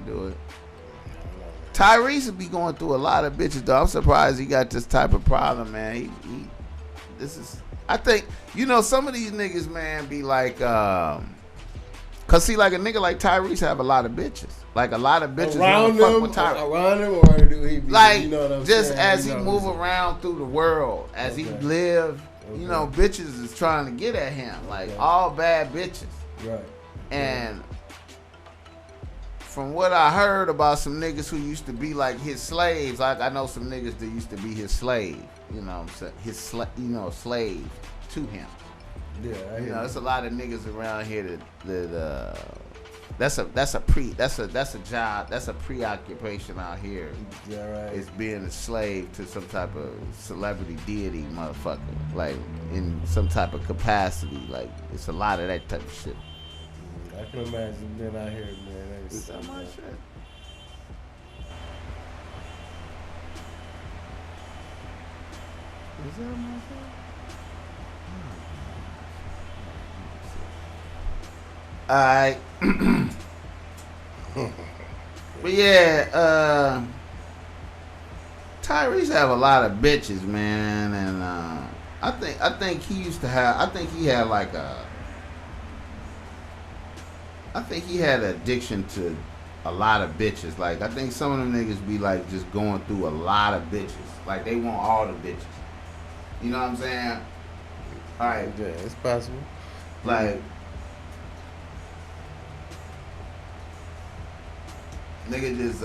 do it. Tyrese would be going through a lot of bitches though. I'm surprised he got this type of problem, man. This is. I think some of these niggas, man, be like, cause see, like a nigga like Tyrese have a lot of bitches. Like a lot of bitches around him, fuck with Tyrese. Around him, or do he be like what I'm just saying? as he move around through the world, as he live, bitches is trying to get at him. Like all bad bitches. Right. And from what I heard about some niggas who used to be like his slaves, like I know some niggas that used to be his slave. You know what I'm saying? His slave to him. Yeah, there's a lot of niggas around here that that's a job, that's a preoccupation out here. Yeah, right. It's being a slave to some type of celebrity deity, motherfucker. Like in some type of capacity. Like it's a lot of that type of shit. I can imagine being out here, man. Is that my shit? Is that my shit? Alright. But yeah, Tyrese have a lot of bitches, man, and I think he used to have. I think he had like I think he had an addiction to a lot of bitches. Like I think some of them niggas be like just going through a lot of bitches. Like they want all the bitches. You know what I'm saying? All right. Yeah, it's possible. Like. Nigga just,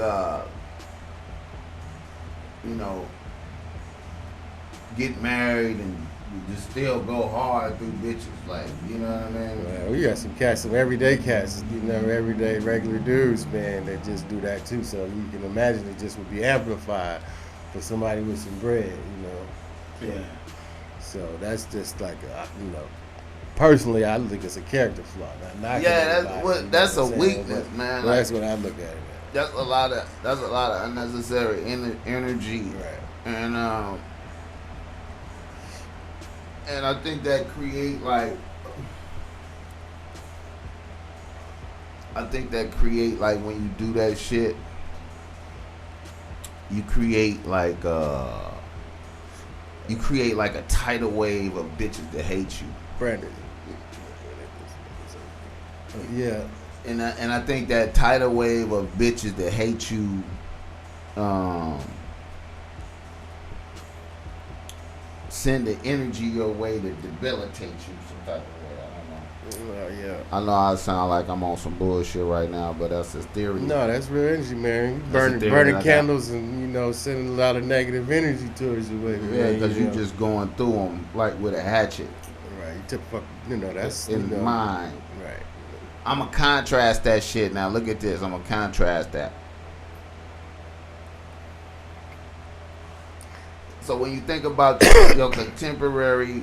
get married and just still go hard through bitches. Like, you know what I mean? Well, we got some cats, some everyday cats, everyday regular dudes, man, that just do that too. So you can imagine it just would be amplified for somebody with some bread, Yeah. So that's just like, personally, I think it's a character flaw. That's a weakness, man. Well, that's what I look at it. That's a lot of unnecessary energy, right? And I think that create like when you do that shit, you create like a tidal wave of bitches that hate you. Brandon. Yeah. And I think that tidal wave of bitches that hate you, send the energy your way to debilitate you some type of way. I don't know. Well, yeah. I know I sound like I'm on some bullshit right now, but that's his theory. No, that's real energy, man. You burning candles and sending a lot of negative energy towards your way. Yeah, because you just going through them like with a hatchet. Right. You took that's in mind. Right. I'm going to contrast that shit. Now, look at this. I'm going to contrast that. So, when you think about your contemporary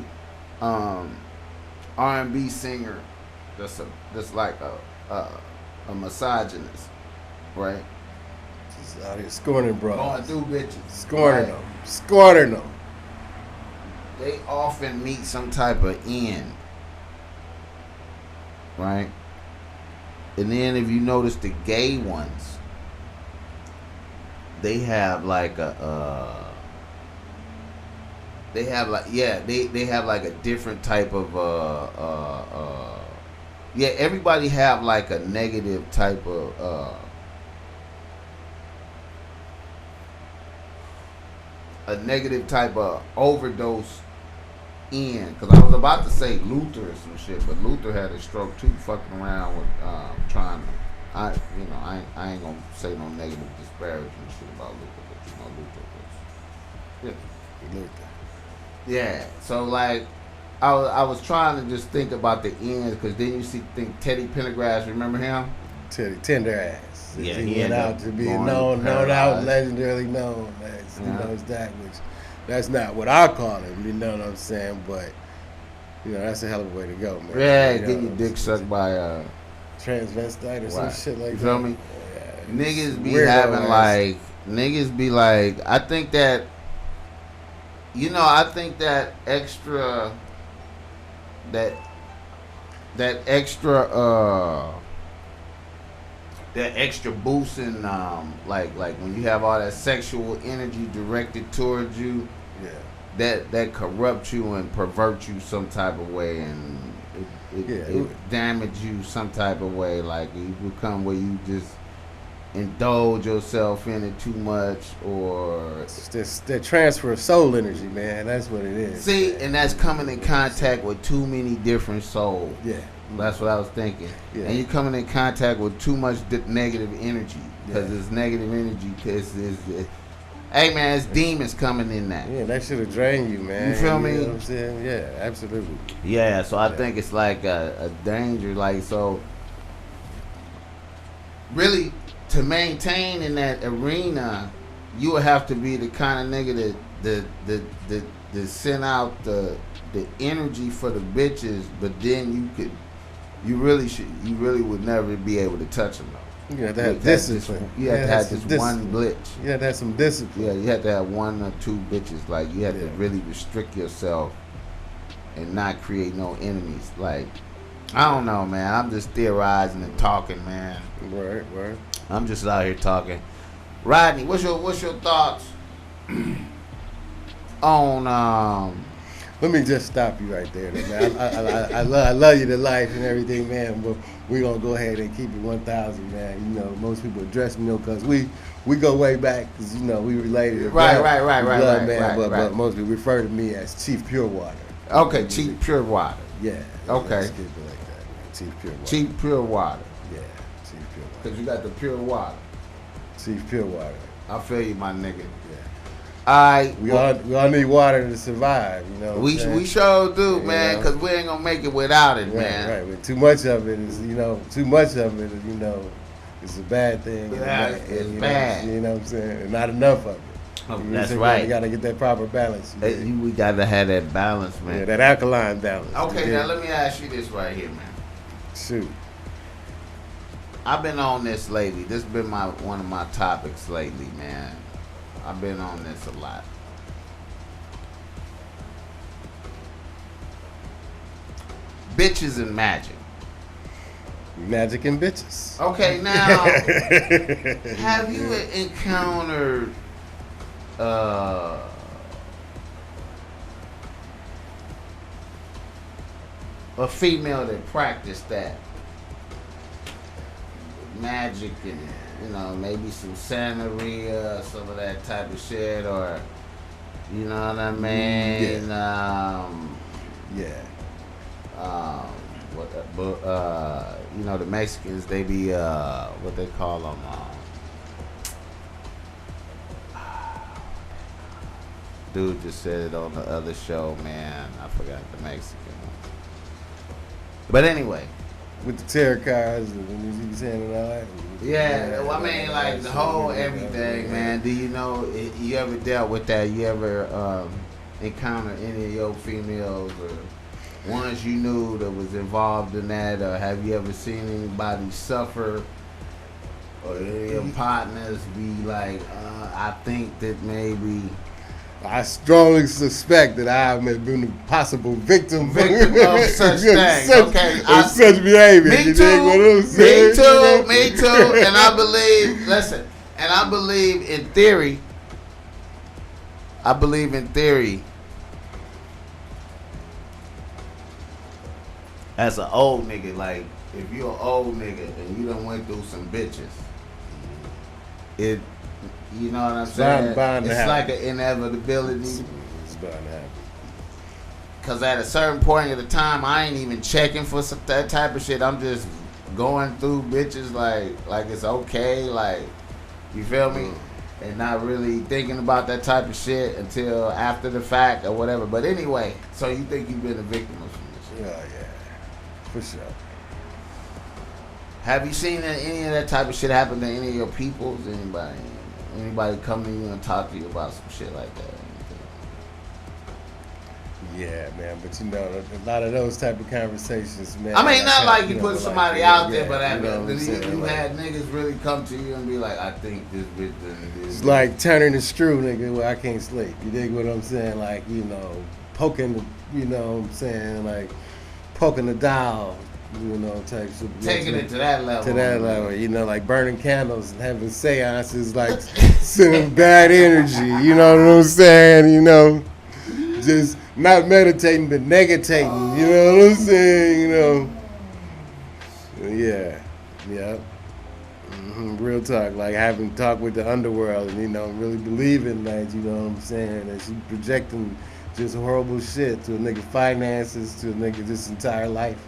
R&B singer that's like a misogynist, right? Just out here scorning bros. Going through bitches. Scorning them. They often meet some type of end, right? And then if you notice the gay ones, they have like they have like a different type of everybody have like a negative type of overdose in, because I was about to say Luther or some shit, but Luther had a stroke too, fucking around with trying to. I ain't gonna say no negative disparaging shit about Luther, but Luther was Luther. Yeah. So like, I was trying to just think about the ends, because then you think Teddy Pendergrass. Remember him? Teddy Tender Ass. Yeah, he went out to be known out, legendarily known as that, which. That's not what I call him, you know what I'm saying? But, that's a hell of a way to go, man. Yeah, get your dick sucked by a transvestite or some shit like that. You feel me? Yeah, niggas be having I think that, extra, that that extra boosting, like when you have all that sexual energy directed towards you, that corrupts you and perverts you some type of way, and it damage you some type of way. Like you become where you just indulge yourself in it too much, or it's that transfer of soul energy, man. That's what it is. See, and that's coming in contact with too many different souls. Yeah. That's what I was thinking. Yeah. And you're coming in contact with too much negative energy, because it's negative energy. Because hey man, it's demons coming in that. Yeah, that should have drained you, man. You feel me? You know what I'm saying? Yeah, absolutely. Yeah, so I think it's like a danger. Like, so really, to maintain in that arena, you would have to be the kind of nigga that send out the energy for the bitches, but then you really would never be able to touch them though. You have to have discipline. You have to have this one glitch. You have to have some discipline. Yeah, you have to have one or two bitches. Like, you have to really restrict yourself and not create no enemies. Like, I don't know, man. I'm just theorizing and talking, man. Right. I'm just out here talking. Rodney, what's your thoughts on Let me just stop you right there, man. I love you to life and everything, man. But we're gonna go ahead and keep it 1,000, man. You know, most people address me, because we go way back, because we related. Right, man. But most people refer to me as Chief Pure Water. Okay, Chief Pure Water. Yeah. Okay. Let's keep it like that, man. Chief Pure Water. Chief Pure Water. Yeah, Chief Pure Water. Because you got the pure water. Chief Pure Water. I feel you, my nigga. Yeah. We all need water to survive, you know. We sure do, man, because we ain't gonna make it without it, man. Right. But too much of it is, it's a bad thing. Yeah, it's bad. You know what I'm saying? And not enough of it. That's right. You gotta get that proper balance. We gotta have that balance, man. Yeah, that alkaline balance. Okay, now let me ask you this right here, man. Shoot. I've been on this lately. This has been one of my topics lately, man. I've been on this a lot. Bitches and magic. Magic and bitches. Okay, now, have you encountered a female that practiced that magic and maybe some Santeria, some of that type of shit, or you know what I mean? The Mexicans, they be what they call them. Dude just said it on the other show, man. I forgot the Mexican one. But anyway. With the tarot cards and you saying and all that? Yeah, well, I mean, like the whole everything, man. Do you know, you ever dealt with that? You ever encounter any of your females or ones you knew that was involved in that? Or have you ever seen anybody suffer? Or any of your partners be like, I think that maybe... I strongly suspect that I have been a possible victim of such things. Okay, such behavior. Me too. Me too. And I believe. Listen, and I believe in theory. As an old nigga, like if you're an old nigga and you done went through some bitches, you know what I'm saying? It's like an inevitability. It's bound to happen. Cause at a certain point of the time, I ain't even checking for that type of shit. I'm just going through bitches like it's okay, like you feel me, and not really thinking about that type of shit until after the fact or whatever. But anyway, so you think you've been a victim of some shit? Yeah, for sure. Have you seen any of that type of shit happen to any of your peoples? Anybody come to you and talk to you about some shit like that? Yeah, man, but a lot of those type of conversations, man. I mean, not like you put somebody out there, but you had niggas really come to you and be like, I think this bitch done this. It's like turning the screw, nigga, where I can't sleep. You dig what I'm saying? Like, poking the, like, poking the dial, You know, type shit. Taking it to that level. To that level, you know, like burning candles and having seances, like sending bad energy. You know what I'm saying? You know, just not meditating but negating. You know what I'm saying? You know. Yeah. Yep. Real talk, like having talk with the underworld and, you know, really believing that, you know what I'm saying, that she projecting just horrible shit to a nigga finances, to a nigga just entire life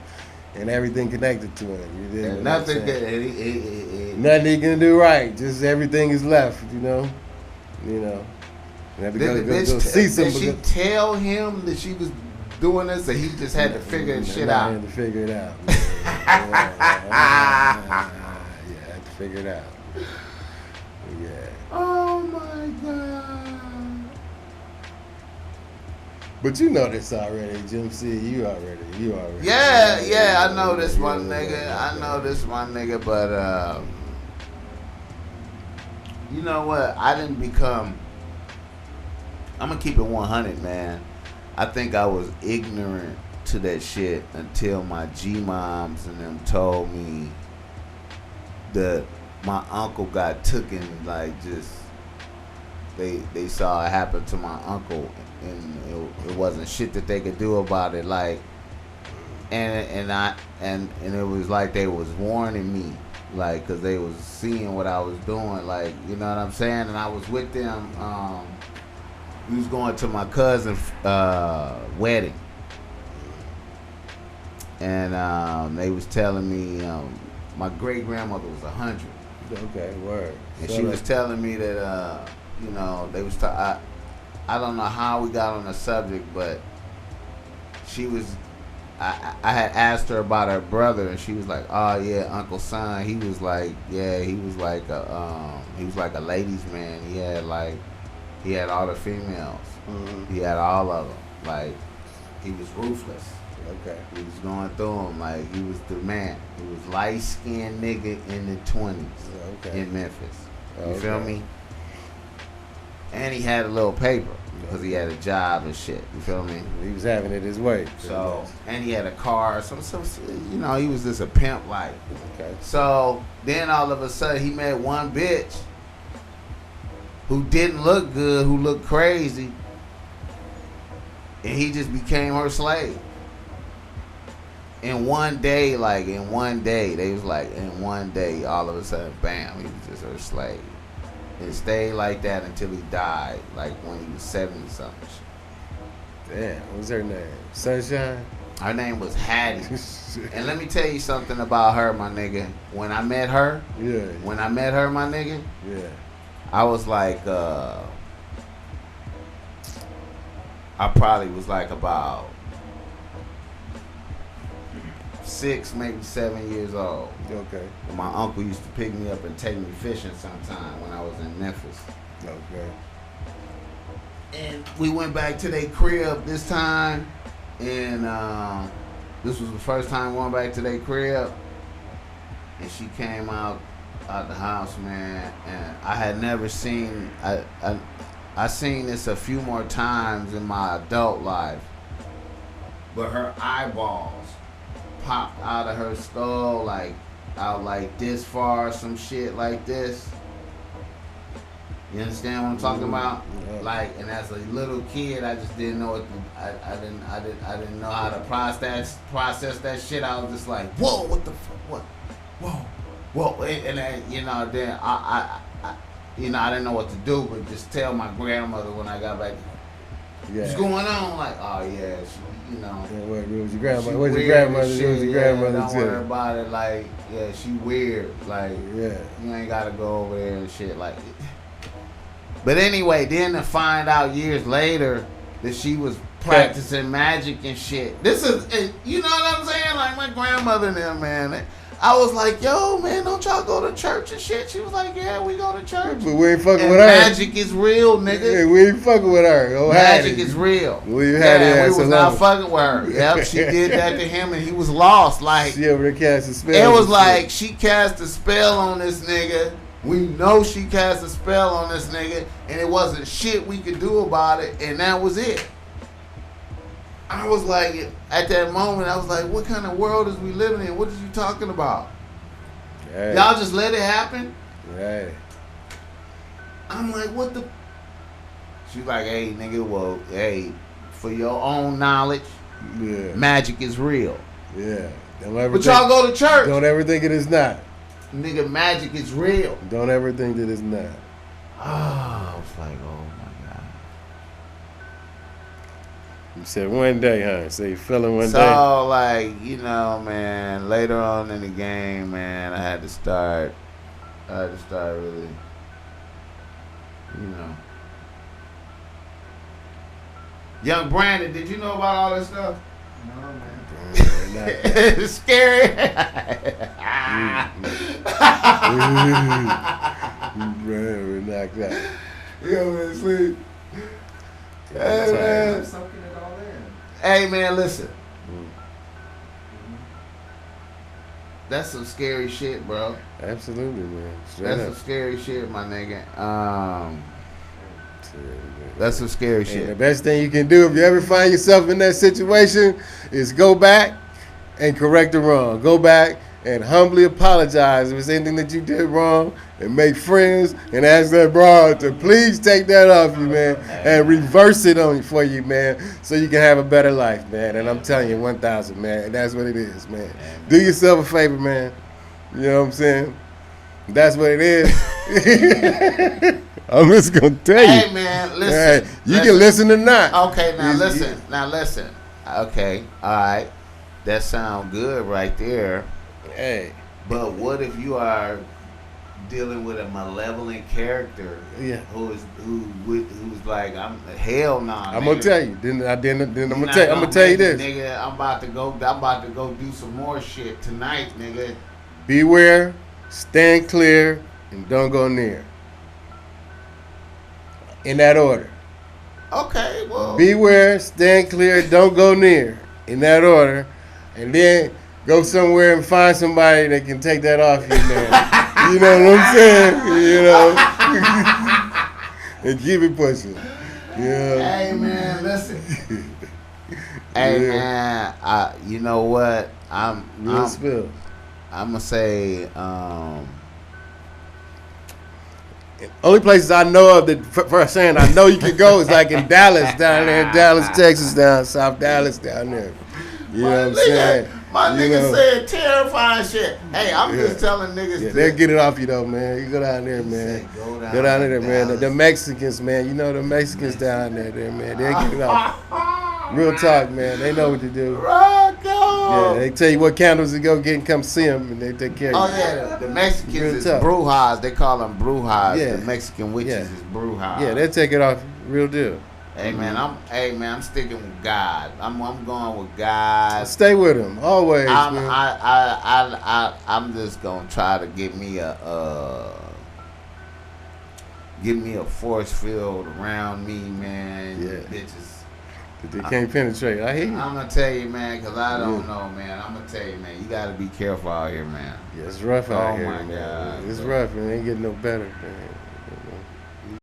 and everything connected to him. You dig what nothing I'm saying? good. Nothing he can do right. Just everything is left, you know. You know. And have to go see Did she tell him that she was doing this, or he just had to figure the shit out? He had to figure it out. Figure it out. Yeah. Oh my God. But you know this already, Jim C. You already. Yeah, I know this one nigga. But you know what? I didn't become. I'm gonna keep it 100, man. I think I was ignorant to that shit until my G-moms and them told me that my uncle got taken, like, just they saw it happen to my uncle, and it wasn't shit that they could do about it, like, and it was like they was warning me, like, cause they was seeing what I was doing, like, you know what I'm saying, and I was with them. We was going to my cousin's wedding, and they was telling me. My great grandmother was 100. Okay, word. And she was telling me that, you know, they was. I don't know how we got on the subject, but she was. I had asked her about her brother, and she was like, "Oh yeah, Uncle Son. He was like, yeah, he was like a ladies' man. He had all the females. Mm-hmm. He had all of them. Like, he was ruthless." Okay. He was going through them like he was the man. He was light-skinned nigga in the 20s in Memphis. You feel me? And he had a little paper because he had a job and shit. You feel me? He was having it his way. So, and he had a car. Some, you know, he was just a pimp like. Okay. So then all of a sudden he met one bitch who didn't look good, who looked crazy, and he just became her slave. In one day, they was like, in one day, all of a sudden, bam, he was just her slave. It stayed like that until he died, like when he was 70-something. Damn, what was her name? Sunshine? Her name was Hattie. And let me tell you something about her, my nigga. When I met her, my nigga, I was like, I probably was like about 6, maybe 7 years old. Okay. And my uncle used to pick me up and take me fishing sometime when I was in Memphis. Okay. And we went back to their crib this time, and this was the first time going back to their crib. And she came out the house, man, and I had never seen. I seen this a few more times in my adult life, but her eyeballs popped out of her skull, like out like this far, some shit like this. You understand what I'm talking about? Yeah. Like, and as a little kid, I just didn't know what I didn't know how to process that shit. I was just like, whoa, what the fuck, what, whoa, and then, you know, then I didn't know what to do, but just tell my grandmother when I got back. Yeah. What's going on? Like, oh yeah, she, you know. Yeah, what was your grandmother? What's your grandmother? Don't worry about it. Like, yeah, she weird. Like, yeah, you ain't gotta go over there and shit. Like, but anyway, then to find out years later that she was practicing magic and shit. This is, you know what I'm saying? Like my grandmother and them, man. I was like, yo, man, don't y'all go to church and shit? She was like, yeah, we go to church. But we ain't fucking with her. Magic is real, nigga. Yeah, we ain't fucking with her. Oh, magic is real. We was not fucking with her. Yep, she did that to him and he was lost. Like, she over there cast a spell. It was like she cast a spell on this nigga. We know she cast a spell on this nigga, and it wasn't shit we could do about it, and that was it. I was like, at that moment, I was like, what kind of world is we living in? What is you talking about? Hey. Y'all just let it happen? Hey. I'm like, what the? She's like, hey, nigga, well, hey, for your own knowledge, Yeah. magic is real. Yeah. Don't ever But y'all go to church. Don't ever think it is not. Nigga, magic is real. Don't ever think that it's not. Oh, I was like, oh my God. You said one day, huh? So you feeling one day. So, like, you know, man, later on in the game, man, I had to start really, you know. Young Brandon, did you know about all this stuff? No, man. It's scary. We're knocked out. Yo, man, sleep. Hey, I'm man. soaking it all in. Hey, man, listen. That's some scary shit, bro. Absolutely, man. Straight That's up. some scary shit, my nigga. That's some scary And shit. the best thing you can do if you ever find yourself in that situation is go back and correct the wrong. Go back and humbly apologize if it's anything that you did wrong, and make friends and ask that broad to please take that off you, man, and reverse it on for you, man, so you can have a better life, man. And I'm telling you, 1,000, man, and that's what it is, man. Do yourself a favor, man. You know what I'm saying? That's what it is. I'm just gonna tell you. Hey, man, listen. Hey, you can listen or not. Okay, now listen. Now listen. Okay, all right. That sound good right there. Hey, But what if you are dealing with a malevolent character? Yeah. Who's like, I'm hell nah. I'm nigga. gonna tell you. Then I'm You're gonna not tell. I'm gonna tell you make it, this. nigga. I'm about to go do some more shit tonight, nigga. Beware, stand clear, and don't go near. In that order. Okay, well. Beware, stand clear, don't go near. In that order. And then go somewhere and find somebody that can take that off you, man. You know what I'm saying? You know. And keep it pushing. Yeah. Hey, man, listen. Hey, Yeah. man, you know what? I'm Spill. gonna say, Only places I know of that for saying I know you can go is like in Dallas, down there in Dallas, Texas, down South Dallas, down there. You know what I'm saying? My You nigga know. said terrifying shit. Hey, I'm just telling niggas. Yeah, they'll get it off you though, man. You go down there, man. Go down Go down there, to man. Dallas. The Mexicans, man. You know the Mexicans down there, man. They'll get it off. Real talk, man. They know what to do. Rocco. Yeah, they tell you what candles to go get and come see them, and they take care Oh of you. yeah, the Mexicans Real is tough. brujas. They call them brujas. Yeah. The Mexican witches Yeah. is brujas. Yeah, they'll take it off. Real deal. Hey man, I'm sticking with God. I'm going with God. Stay with them always, I'm man. I'm just gonna try to get me a force field around me, man. Yeah. Bitches. But they can't penetrate. I hear you. I'm gonna tell you, man, cause I don't know, man. I'm gonna tell you, man. You gotta be careful out here, man. Yeah, it's rough out Oh here, my man. God, It's bro. rough, and it ain't getting no better, man.